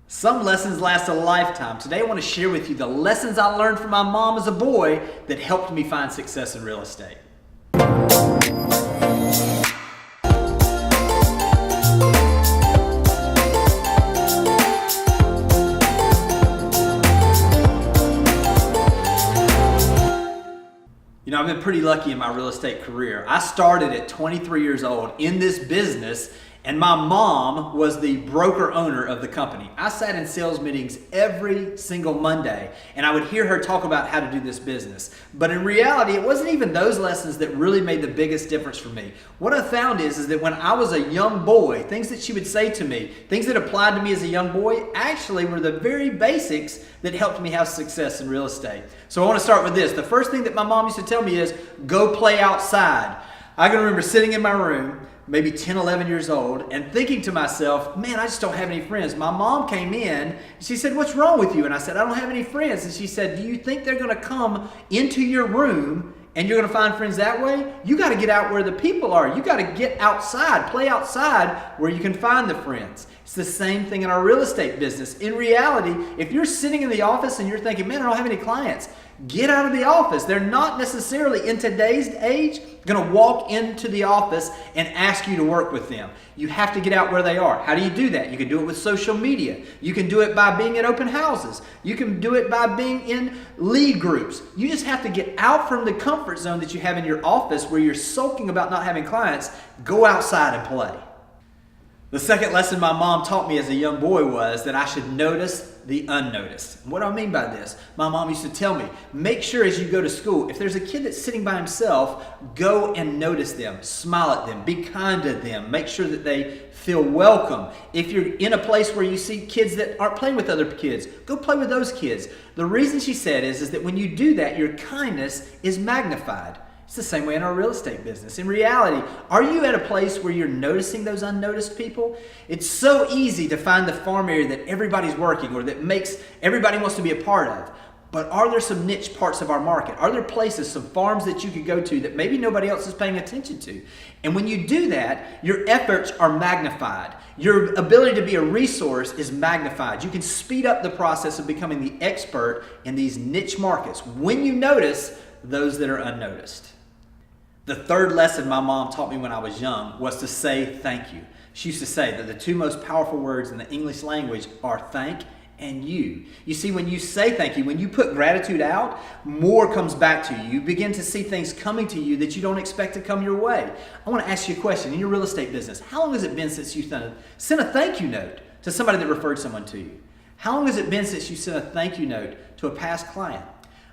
Some lessons last a lifetime. Today I want to share with you the lessons I learned from my mom as a boy that helped me find success in real estate. You know, I've been pretty lucky in my real estate career. I started at 23 years old in this business, and my mom was the broker owner of the company. I sat in sales meetings every single Monday, and I would hear her talk about how to do this business. But in reality, it wasn't even those lessons that really made the biggest difference for me. What I found is that when I was a young boy, things that she would say to me, things that applied to me as a young boy, actually were the very basics that helped me have success in real estate. So I want to start with this. The first thing that my mom used to tell me is, go play outside. I can remember sitting in my room, maybe 10, 11 years old, and thinking to myself, man, I just don't have any friends. My mom came in, and she said, what's wrong with you? And I said, I don't have any friends. And she said, do you think they're going to come into your room and you're going to find friends that way? You got to get out where the people are. You got to get outside, play outside where you can find the friends. It's the same thing in our real estate business. In reality, if you're sitting in the office and you're thinking, man, I don't have any clients, get out of the office. They're not necessarily, in today's age, going to walk into the office and ask you to work with them. You have to get out where they are. How do you do that? You can do it with social media. You can do it by being at open houses. You can do it by being in lead groups. You just have to get out from the comfort zone that you have in your office where you're sulking about not having clients. Go outside and play. The second lesson my mom taught me as a young boy was that I should notice the unnoticed. What do I mean by this? My mom used to tell me, make sure as you go to school, if there's a kid that's sitting by himself, go and notice them, smile at them, be kind to them, make sure that they feel welcome. If you're in a place where you see kids that aren't playing with other kids, go play with those kids. The reason she said is that when you do that, your kindness is magnified. It's the same way in our real estate business. In reality, are you at a place where you're noticing those unnoticed people? It's so easy to find the farm area that everybody's working or that makes everybody wants to be a part of. But are there some niche parts of our market? Are there places, some farms that you could go to that maybe nobody else is paying attention to? And when you do that, your efforts are magnified. Your ability to be a resource is magnified. You can speed up the process of becoming the expert in these niche markets when you notice those that are unnoticed. The third lesson my mom taught me when I was young was to say thank you. She used to say that the two most powerful words in the English language are thank and you. You see, when you say thank you, when you put gratitude out, more comes back to you. You begin to see things coming to you that you don't expect to come your way. I want to ask you a question. In your real estate business, how long has it been since you sent a thank you note to somebody that referred someone to you? How long has it been since you sent a thank you note to a past client?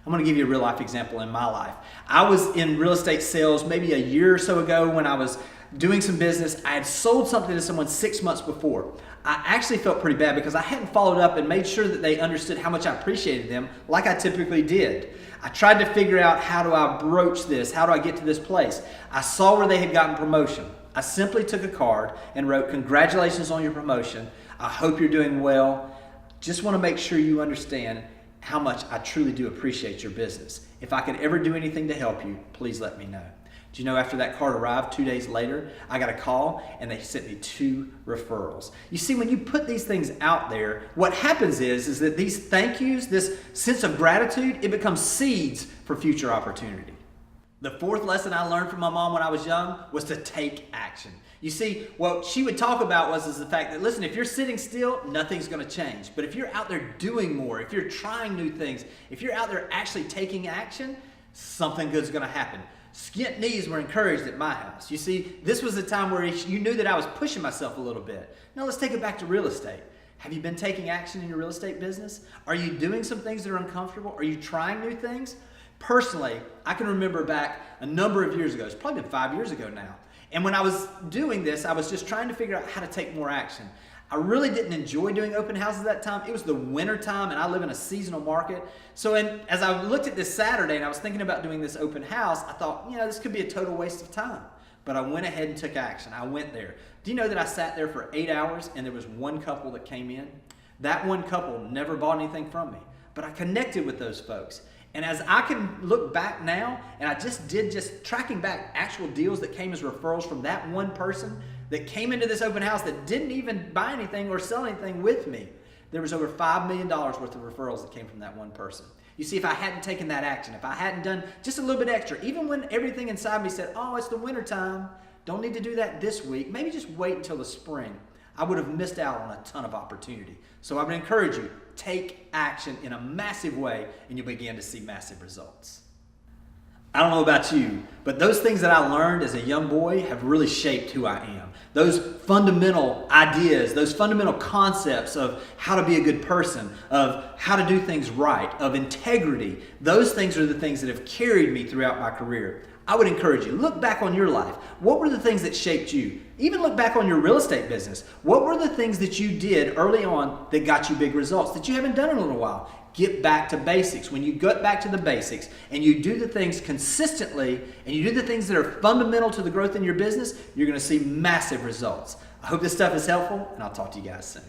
I'm going to give you a real life example in my life. I was in real estate sales maybe a year or so ago when I was doing some business. I had sold something to someone 6 months before. I actually felt pretty bad because I hadn't followed up and made sure that they understood how much I appreciated them like I typically did. I tried to figure out, how do I broach this? How do I get to this place? I saw where they had gotten promotion. I simply took a card and wrote, congratulations on your promotion. I hope you're doing well. Just want to make sure you understand how much I truly do appreciate your business. If I could ever do anything to help you, please let me know. Do you know, after that card arrived 2 days later, I got a call and they sent me 2 referrals. You see, when you put these things out there, what happens is that these thank yous, this sense of gratitude, it becomes seeds for future opportunity. The fourth lesson I learned from my mom when I was young was to take action. You see, what she would talk about was the fact that, listen, if you're sitting still, nothing's going to change. But if you're out there doing more, if you're trying new things, if you're out there actually taking action, something good's going to happen. Skint knees were encouraged at my house. You see, this was a time where you knew that I was pushing myself a little bit. Now let's take it back to real estate. Have you been taking action in your real estate business? Are you doing some things that are uncomfortable? Are you trying new things? Personally, I can remember back a number of years ago, it's probably been 5 years ago now, and when I was doing this, I was just trying to figure out how to take more action. I really didn't enjoy doing open houses at that time. It was the winter time and I live in a seasonal market. So as I looked at this Saturday and I was thinking about doing this open house, I thought, this could be a total waste of time. But I went ahead and took action. I went there. Do you know that I sat there for 8 hours and there was one couple that came in? That one couple never bought anything from me, but I connected with those folks. And as I can look back now, and I just tracking back actual deals that came as referrals from that one person that came into this open house that didn't even buy anything or sell anything with me. there was over $5 million worth of referrals that came from that one person. You see, if I hadn't taken that action, if I hadn't done just a little bit extra, even when everything inside me said, oh, it's the winter time, don't need to do that this week, maybe just wait until the spring, I would have missed out on a ton of opportunity. So I would encourage you, take action in a massive way and you'll begin to see massive results. I don't know about you, but those things that I learned as a young boy have really shaped who I am. Those fundamental ideas, those fundamental concepts of how to be a good person, of how to do things right, of integrity, those things are the things that have carried me throughout my career. I would encourage you, look back on your life. What were the things that shaped you? Even look back on your real estate business. What were the things that you did early on that got you big results that you haven't done in a little while? Get back to basics. When you get back to the basics and you do the things consistently and you do the things that are fundamental to the growth in your business, you're going to see massive results. I hope this stuff is helpful, and I'll talk to you guys soon.